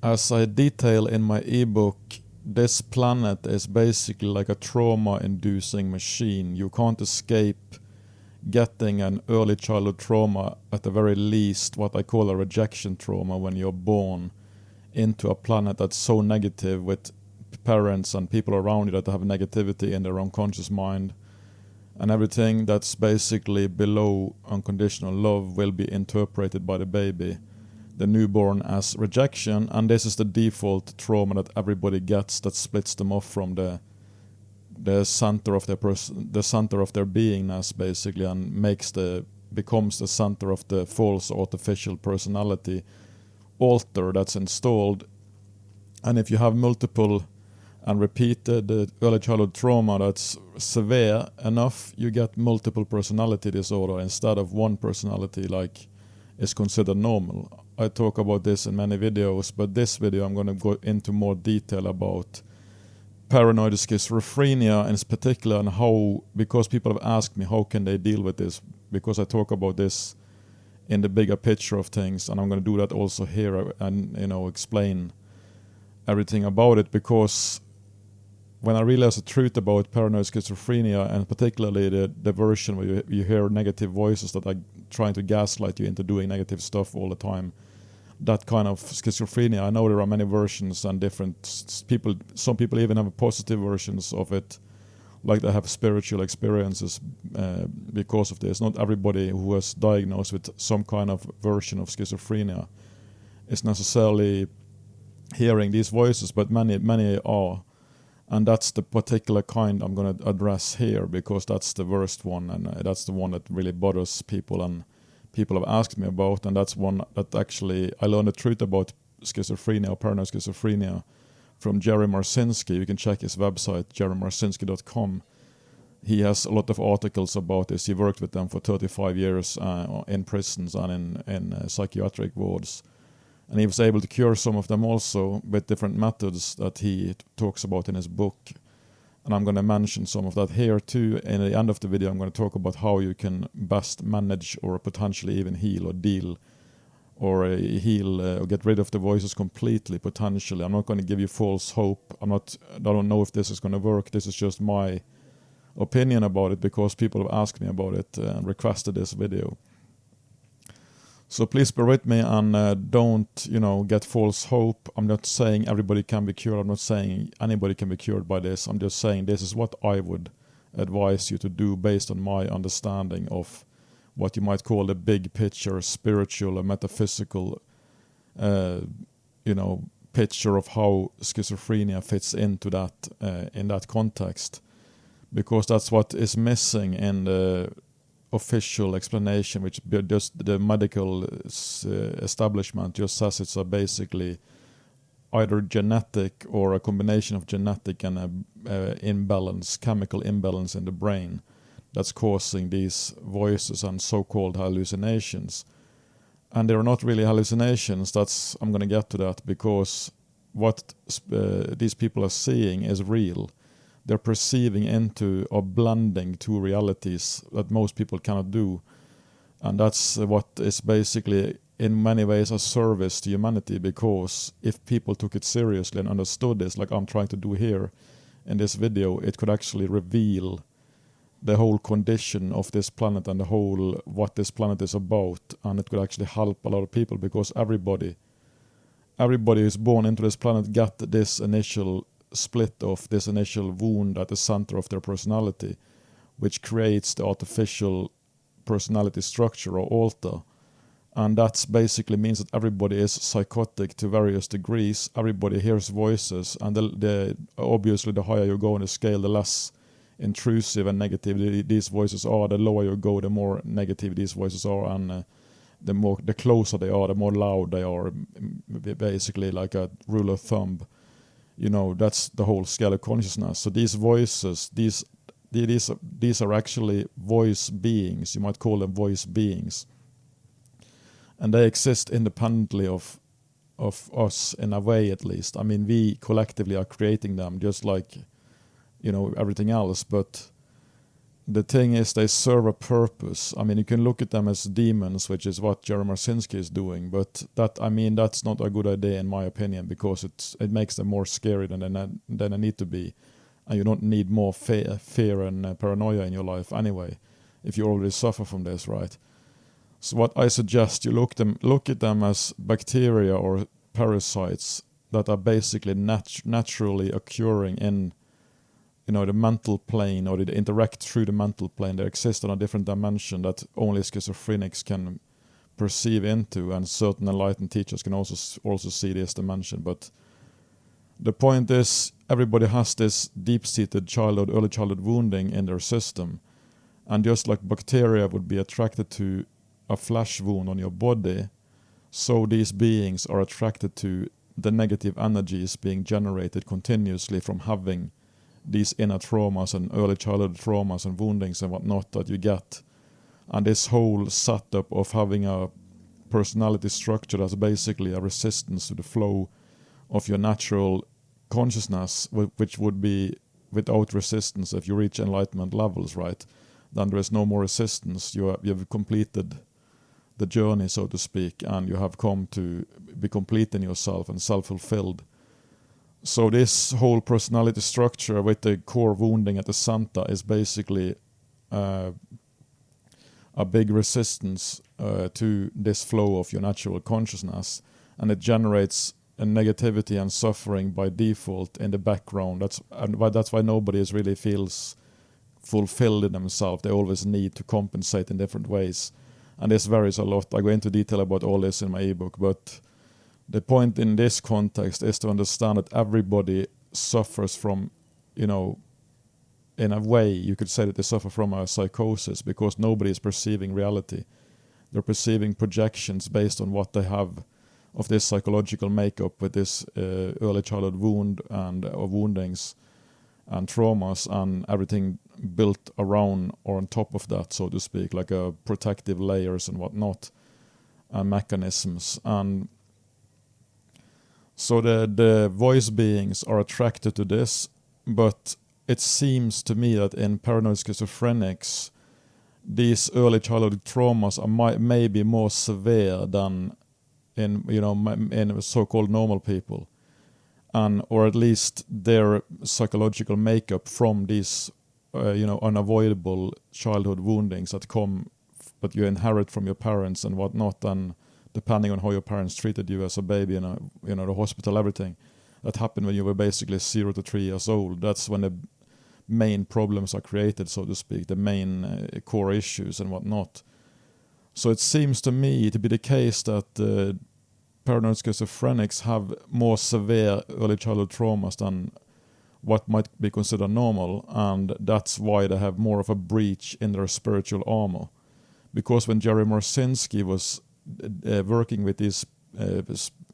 As I detail in my ebook, this planet is basically like a trauma-inducing machine. You can't escape getting an early childhood trauma, at the very least what I call a rejection trauma, when you're born into a planet that's so negative, with parents and people around you that have negativity in their unconscious mind. And everything that's basically below unconditional love will be interpreted by the baby, the newborn, as rejection, and this is the default trauma that everybody gets, that splits them off from the center of the center of their beingness, basically, and becomes the center of the false artificial personality altar that's installed. And if you have multiple and repeated early childhood trauma that's severe enough, you get multiple personality disorder instead of one personality like is considered normal. I talk about this in many videos, but this video I'm going to go into more detail about paranoid schizophrenia in particular, and how, because people have asked me how can they deal with this, because I talk about this in the bigger picture of things, and I'm going to do that also here and explain everything about it, because when I realized the truth about paranoid schizophrenia, and particularly the version where you hear negative voices that are trying to gaslight you into doing negative stuff all the time, that kind of schizophrenia, I know there are many versions and different people. Some people even have positive versions of it, like they have spiritual experiences because of this. Not everybody who is diagnosed with some kind of version of schizophrenia is necessarily hearing these voices, but many are. And that's the particular kind I'm going to address here, because that's the worst one, and that's the one that really bothers people, and people have asked me about, and that's one that actually I learned the truth about schizophrenia, or paranoid schizophrenia, from Jerry Marcinski. You can check his website, jerrymarcinski.com. He has a lot of articles about this. He worked with them for 35 years in prisons and in psychiatric wards. And he was able to cure some of them also with different methods that he talks about in his book. And I'm going to mention some of that here too. In the end of the video, I'm going to talk about how you can best manage, or potentially even heal or deal, or or get rid of the voices completely, potentially. I'm not going to give you false hope. I don't know if this is going to work. This is just my opinion about it, because people have asked me about it and requested this video. So please bear with me, and don't, get false hope. I'm not saying everybody can be cured. I'm not saying anybody can be cured by this. I'm just saying this is what I would advise you to do based on my understanding of what you might call the big picture, spiritual or metaphysical, picture of how schizophrenia fits into that, in that context. Because that's what is missing in the official explanation, which just the medical establishment just says it's basically either genetic or a combination of genetic and imbalance, chemical imbalance in the brain, that's causing these voices and so-called hallucinations. And they're not really hallucinations. I'm going to get to that, because what these people are seeing is real. They're perceiving into or blending two realities that most people cannot do. And that's what is basically in many ways a service to humanity, because if people took it seriously and understood this, like I'm trying to do here in this video, it could actually reveal the whole condition of this planet and the whole what this planet is about, and it could actually help a lot of people, because everybody who's born into this planet got this initial split of this initial wound at the center of their personality, which creates the artificial personality structure or altar. And that basically means that everybody is psychotic to various degrees. Everybody hears voices, and obviously the higher you go on the scale, the less intrusive and negative these voices are. The lower you go, the more negative these voices are, and the closer they are, the more loud they are. Basically, like a rule of thumb. That's the whole scale of consciousness. So these voices, these are actually voice beings. You might call them voice beings, and they exist independently of us in a way, at least. I mean, we collectively are creating them, just like everything else. But the thing is, they serve a purpose. I mean, you can look at them as demons, which is what Jerry Marcinski is doing, but that's not a good idea in my opinion, because it makes them more scary than they need to be, and you don't need more fear and paranoia in your life anyway, if you already suffer from this, right? So what I suggest, you look at them as bacteria or parasites that are basically naturally occurring in the mental plane, or they interact through the mental plane. They exist on a different dimension that only schizophrenics can perceive into, and certain enlightened teachers can also see this dimension. But the point is, everybody has this deep-seated early childhood wounding in their system, and just like bacteria would be attracted to a flesh wound on your body, so these beings are attracted to the negative energies being generated continuously from having these inner traumas and early childhood traumas and woundings and whatnot that you get. And this whole setup of having a personality structure that's basically a resistance to the flow of your natural consciousness, which would be without resistance. If you reach enlightenment levels, right, then there is no more resistance. You have completed the journey, so to speak, and you have come to be complete in yourself and self-fulfilled. So this whole personality structure with the core wounding at the center is basically a big resistance to this flow of your natural consciousness, and it generates a negativity and suffering by default in the background. That's why nobody really feels fulfilled in themselves. They always need to compensate in different ways, and this varies a lot. I go into detail about all this in my ebook, but the point in this context is to understand that everybody suffers from, in a way, you could say that they suffer from a psychosis, because nobody is perceiving reality. They're perceiving projections based on what they have of this psychological makeup with this early childhood wound and woundings and traumas and everything built around or on top of that, so to speak, like a protective layers and whatnot and mechanisms. And so the voice beings are attracted to this, but it seems to me that in paranoid schizophrenics, these early childhood traumas are maybe more severe than in so-called normal people, or at least their psychological makeup from these unavoidable childhood woundings that you inherit from your parents and whatnot, and depending on how your parents treated you as a baby in the hospital, everything that happened when you were basically 0 to 3 years old. That's when the main problems are created, so to speak, the main core issues and whatnot. So it seems to me to be the case that paranoid schizophrenics have more severe early childhood traumas than what might be considered normal, and that's why they have more of a breach in their spiritual armor. Because when Jerry Marcinski was working with these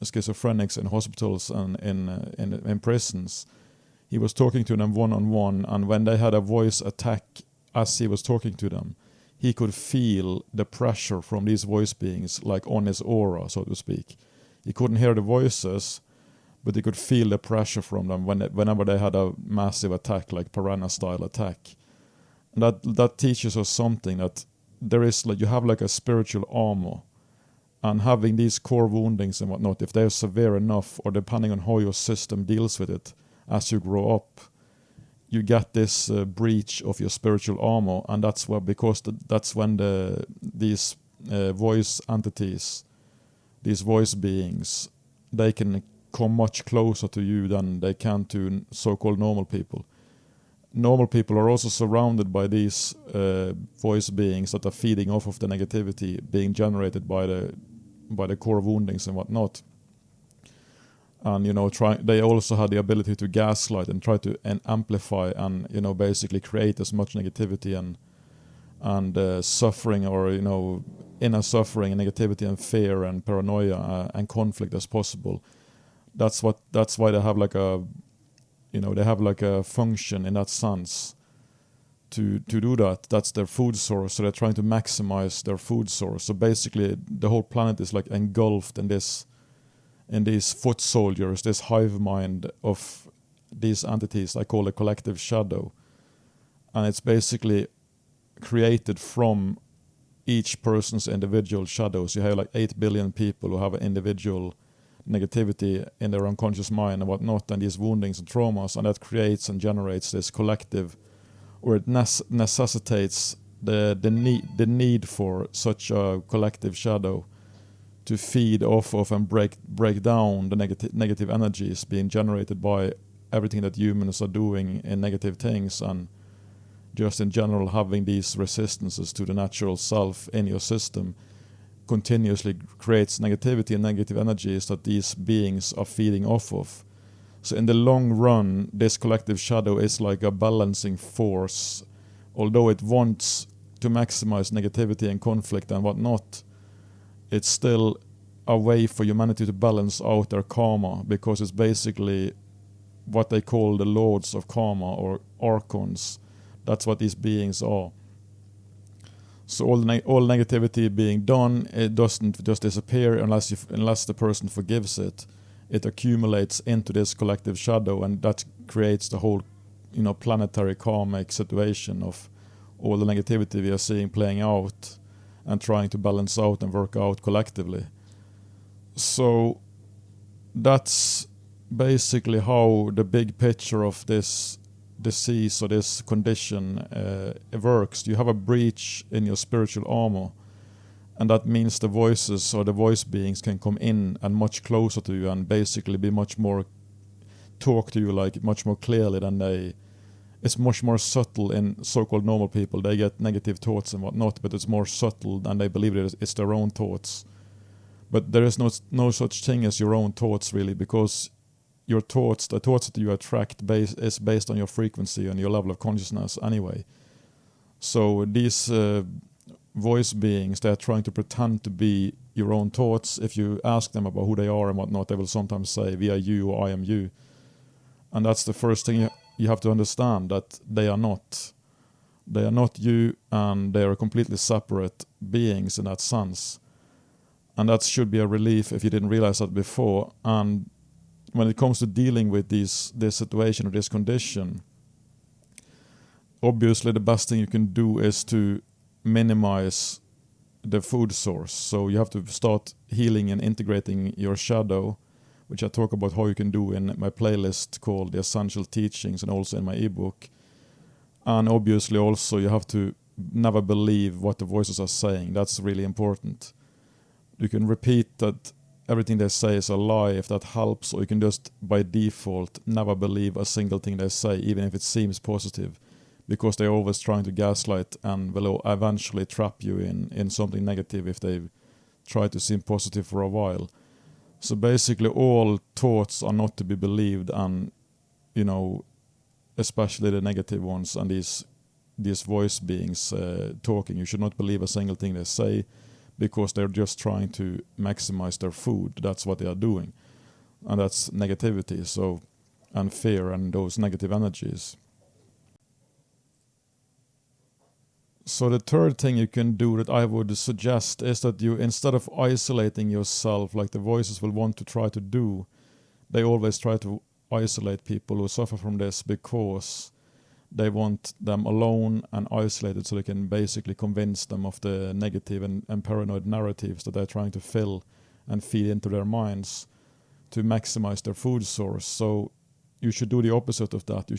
schizophrenics in hospitals and in prisons, he was talking to them one-on-one, and when they had a voice attack as he was talking to them, he could feel the pressure from these voice beings, like on his aura, so to speak. He couldn't hear the voices, but he could feel the pressure from them whenever they had a massive attack, like piranha-style attack. And that teaches us something, that there is you have a spiritual armor, and having these core woundings and whatnot, if they're severe enough, or depending on how your system deals with it as you grow up, you get this breach of your spiritual armor, and that's when these voice entities, these voice beings, they can come much closer to you than they can to so-called normal people. Normal people are also surrounded by these voice beings that are feeding off of the negativity being generated by the core woundings and whatnot. And they also had the ability to gaslight and try to amplify and basically create as much negativity and suffering, or inner suffering and negativity and fear and paranoia and conflict as possible. That's why they have they have a function in that sense to do that. That's their food source, so they're trying to maximize their food source. So basically the whole planet is engulfed in these foot soldiers, this hive mind of these entities I call the collective shadow. And it's basically created from each person's individual shadows. You have like 8 billion people who have an individual negativity in their unconscious mind and whatnot, and these woundings and traumas, and that creates and generates this collective, or it necessitates the need for such a collective shadow to feed off of and break down the negative energies being generated by everything that humans are doing in negative things, and just in general having these resistances to the natural self in your system continuously creates negativity and negative energies that these beings are feeding off of. So in the long run, this collective shadow is like a balancing force. Although it wants to maximize negativity and conflict and whatnot, it's still a way for humanity to balance out their karma, because it's basically what they call the lords of karma, or archons. That's what these beings are. So all negativity being done, it doesn't just disappear unless the person forgives it. It accumulates into this collective shadow, and that creates the whole, planetary karmic situation of all the negativity we are seeing playing out and trying to balance out and work out collectively. So that's basically how the big picture of this disease or this condition works. You have a breach in your spiritual armor, and that means the voices or the voice beings can come in and much closer to you and basically be talk to you like much more clearly than it's much more subtle in so-called normal people. They get negative thoughts and whatnot, but it's more subtle and they believe it's their own thoughts. But there is no such thing as your own thoughts, really, because your thoughts, the thoughts that you attract is based on your frequency and your level of consciousness anyway. So these voice beings, they're trying to pretend to be your own thoughts. If you ask them about who they are and whatnot, they will sometimes say, we are you, or I am you. And that's the first thing you have to understand, that they are not. They are not you, and they are completely separate beings in that sense. And that should be a relief if you didn't realize that before. And when it comes to dealing with this situation or this condition, obviously the best thing you can do is to minimize the food source. So you have to start healing and integrating your shadow, which I talk about how you can do in my playlist called The Essential Teachings, and also in my ebook. And obviously also you have to never believe what the voices are saying. That's really important. You can repeat that everything they say is a lie if that helps, or you can just by default never believe a single thing they say, even if it seems positive, because they're always trying to gaslight and will eventually trap you in something negative if they try to seem positive for a while. So basically all thoughts are not to be believed, and especially the negative ones, and these voice beings talking, you should not believe a single thing they say, because they're just trying to maximize their food. That's what they are doing. And that's negativity, and fear and those negative energies. So the third thing you can do that I would suggest is that you, instead of isolating yourself like the voices will want to try to do, they always try to isolate people who suffer from this, because they want them alone and isolated so they can basically convince them of the negative and paranoid narratives that they're trying to fill and feed into their minds to maximize their food source. So you should do the opposite of that.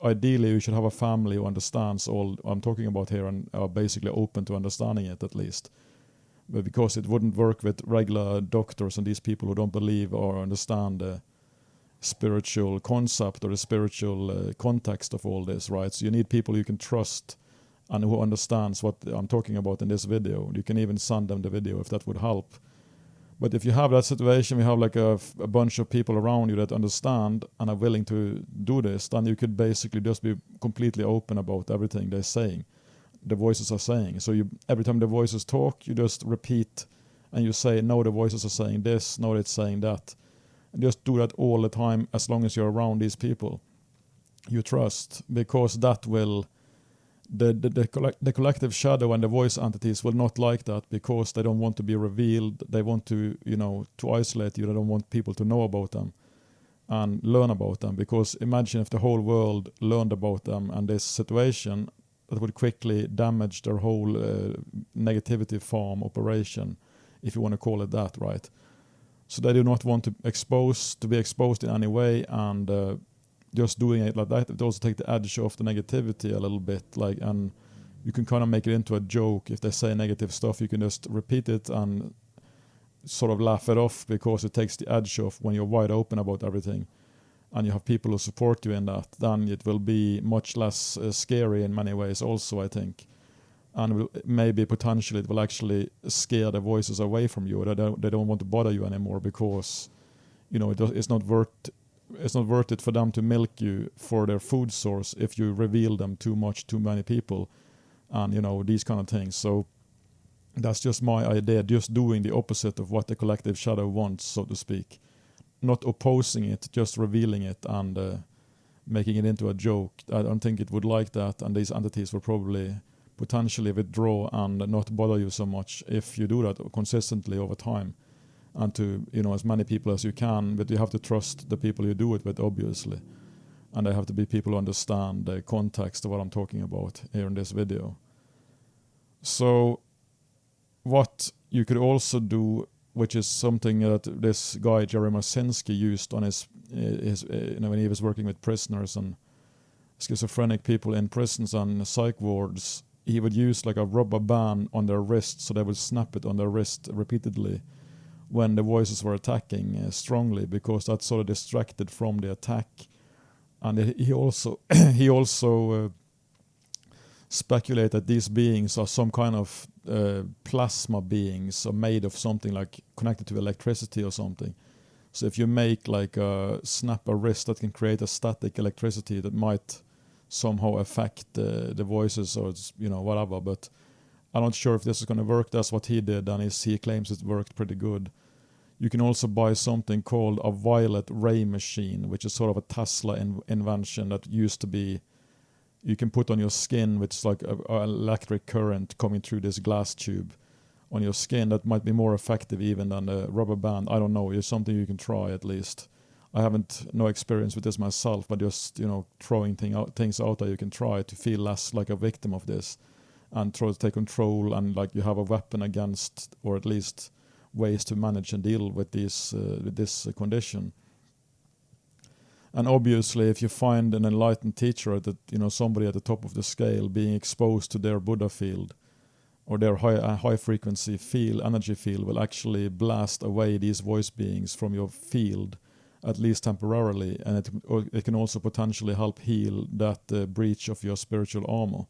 Ideally you should have a family who understands all I'm talking about here and are basically open to understanding it, at least. But because it wouldn't work with regular doctors and these people who don't believe or understand the spiritual concept or the spiritual context of all this, right? So you need people you can trust and who understands what I'm talking about in this video. You can even send them the video if that would help. But if you have that situation, we have like a bunch of people around you that understand and are willing to do this, then you could basically just be completely open about everything they're saying, the voices are saying. So every time the voices talk, you just repeat and you say, no, the voices are saying this, no, it's saying that. And just do that all the time as long as you're around these people you trust, because that will the collective shadow and the voice entities will not like that, because they don't want to be revealed. They want to to isolate you. They don't want people to know about them and learn about them, because imagine if the whole world learned about them and this situation, that would quickly damage their whole negativity farm operation, if you want to call it that, right? So they do not want to be exposed in any way, and just doing it like that, it also take the edge off the negativity a little bit, like, and you can kind of make it into a joke. If they say negative stuff, you can just repeat it and sort of laugh it off, because it takes the edge off when you're wide open about everything, and you have people who support you in that. Then it will be much less scary in many ways also, I think. And maybe potentially it will actually scare the voices away from you. They don't want to bother you anymore, because it's not worth it for them to milk you for their food source if you reveal them too much to many people, and these kind of things. So that's just my idea, just doing the opposite of what the collective shadow wants, so to speak. Not opposing it, just revealing it and making it into a joke. I don't think it would like that, and these entities will probably potentially withdraw and not bother you so much if you do that consistently over time, and to as many people as you can. But you have to trust the people you do it with, obviously, and they have to be people who understand the context of what I'm talking about here in this video. So what you could also do, which is something that this guy Jerry Marcinski used on his when he was working with prisoners and schizophrenic people in prisons and psych wards, he would use like a rubber band on their wrist, so they would snap it on their wrist repeatedly when the voices were attacking strongly, because that sort of distracted from the attack. And he also speculated that these beings are some kind of plasma beings, or made of something like connected to electricity or something. So if you make like snap a wrist, that can create a static electricity that might somehow affect the voices, or whatever. But I'm not sure if this is going to work. That's what he did, and he claims it worked pretty good. You can also buy something called a violet ray machine, which is sort of a Tesla invention that used to be, you can put on your skin, which is like an electric current coming through this glass tube on your skin. That might be more effective even than the rubber band. I don't know. It's something you can try at least. I haven't no experience with this myself, but just throwing things out that you can try to feel less like a victim of this, and try to take control, and like you have a weapon against, or at least ways to manage and deal with this condition. And obviously, if you find an enlightened teacher, that somebody at the top of the scale being exposed to their Buddha field, or their high frequency energy field, will actually blast away these voice beings from your field, at least temporarily, and it can also potentially help heal that breach of your spiritual armor,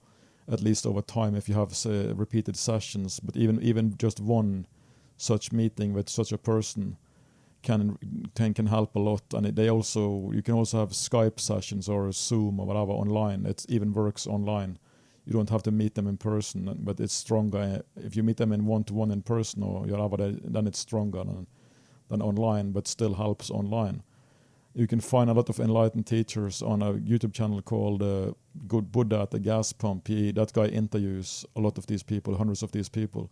at least over time, if you have repeated sessions. But even just one such meeting with such a person can help a lot. And you can also have Skype sessions or Zoom or whatever online. It even works online. You don't have to meet them in person, but it's stronger if you meet them in one-to-one in person or whatever. Then it's stronger than online, but still helps online. You can find a lot of enlightened teachers on a YouTube channel called Good Buddha at the Gas Pump. That guy interviews a lot of these people, hundreds of these people.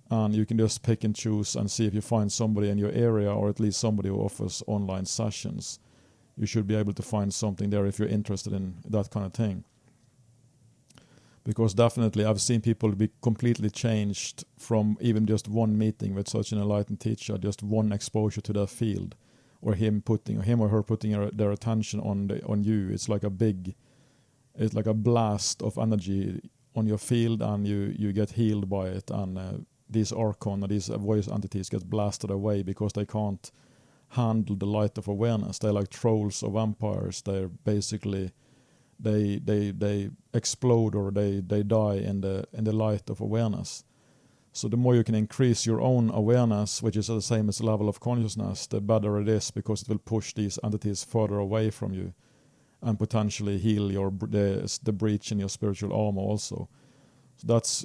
And you can just pick and choose and see if you find somebody in your area, or at least somebody who offers online sessions. You should be able to find something there if you're interested in that kind of thing. Because definitely I've seen people be completely changed from even just one meeting with such an enlightened teacher, just one exposure to that field, or him or her putting their attention on you. It's like a blast of energy on your field, and you get healed by it, and these archon or these voice entities get blasted away because they can't handle the light of awareness. They're like trolls or vampires. They're basically they explode, or they die in the light of awareness. So the more you can increase your own awareness, which is the same as the level of consciousness, the better it is, because it will push these entities further away from you and potentially heal the breach in your spiritual armor also. So that's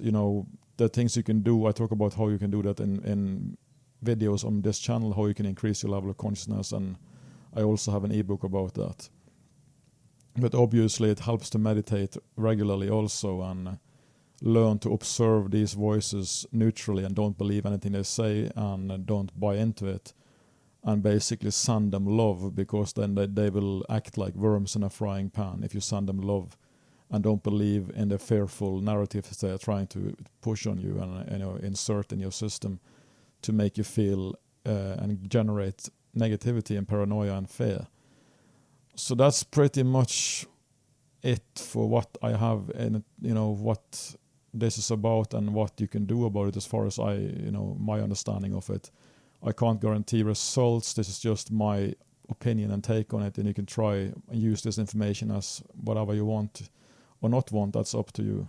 the things you can do. I talk about how you can do that in videos on this channel, how you can increase your level of consciousness, and I also have an ebook about that. But obviously it helps to meditate regularly also, and learn to observe these voices neutrally, and don't believe anything they say, and don't buy into it, and basically send them love, because then they will act like worms in a frying pan if you send them love and don't believe in the fearful narratives they are trying to push on you and insert in your system to make you feel and generate negativity and paranoia and fear. So that's pretty much it for what I have and what this is about and what you can do about it as far as my understanding of it. I can't guarantee results. This is just my opinion and take on it, and you can try and use this information as whatever you want or not want. That's up to you.